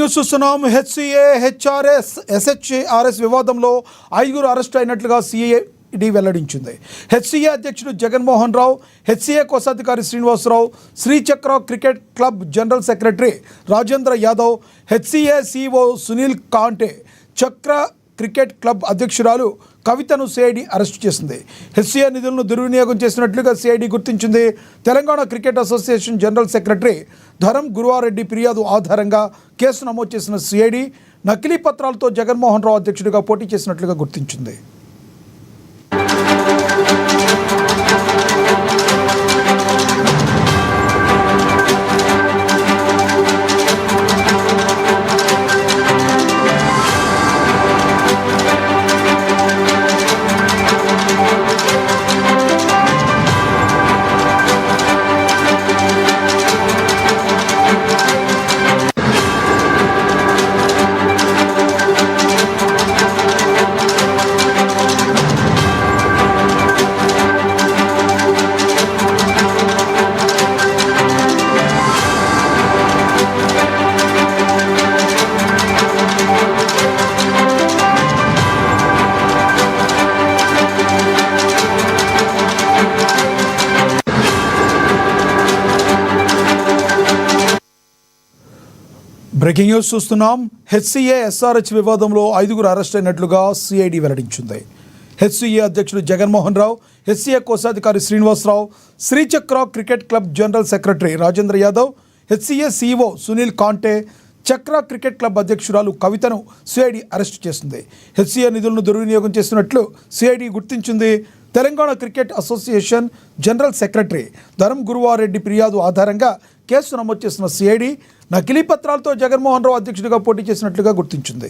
News చూస్తున్నాం. HCA HRS SHRS వివాదంలో 5 arrest అయినట్లుగా సిఐడి వెల్లడించింది. హెచ్సిఏ అధ్యక్షుడు జగన్మోహన్ రావు, హెచ్సిఏ కోశాధికారి Srinivasarao, Srichakra cricket club general secretary Rajendra Yadav, HCA CEO Sunil Kante, Chakra cricket club అధ్యక్షురాలు కవితను సిఐడి అరెస్టు చేసింది. హెచ్సిఏ నిధులను దుర్వినియోగం చేసినట్లుగా సిఐడి గుర్తించింది. Telangana cricket association general secretary Dharam Guruvareddy ఫిర్యాదు ఆధారంగా కేసు నమోదు చేసిన సిఐడి నకిలీ పత్రాలతో జగన్మోహన్ రావు అధ్యక్షుడిగా పోటీ చేసినట్లుగా గుర్తించింది. బ్రేకింగ్ న్యూస్ చూస్తున్నాం. హెచ్సిఏ ఎస్ఆర్హెచ్ వివాదంలో 5 అరెస్ట్ అయినట్లుగా సిఐడి వెల్లడించింది. హెచ్సిఏ అధ్యక్షుడు జగన్మోహన్ రావు, హెచ్సిఏ కోశాధికారి Srinivasarao, Srichakra cricket club general secretary Rajendra Yadav, HCA CEO Sunil Kante, Chakra cricket club అధ్యక్షురాలు కవితను సిఐడి అరెస్టు చేసింది. హెచ్సిఏ నిధులను దుర్వినియోగం చేసినట్లు సిఐడి గుర్తించింది. Telangana cricket association general secretary Dharam Guruvareddy ఫిర్యాదు ఆధారంగా కేసు నమోదు చేసిన సిఐడి నకిలీ పత్రాలతో జగన్మోహన్ రావు అధ్యక్షుడిగా పోటీ చేసినట్లుగా గుర్తించింది.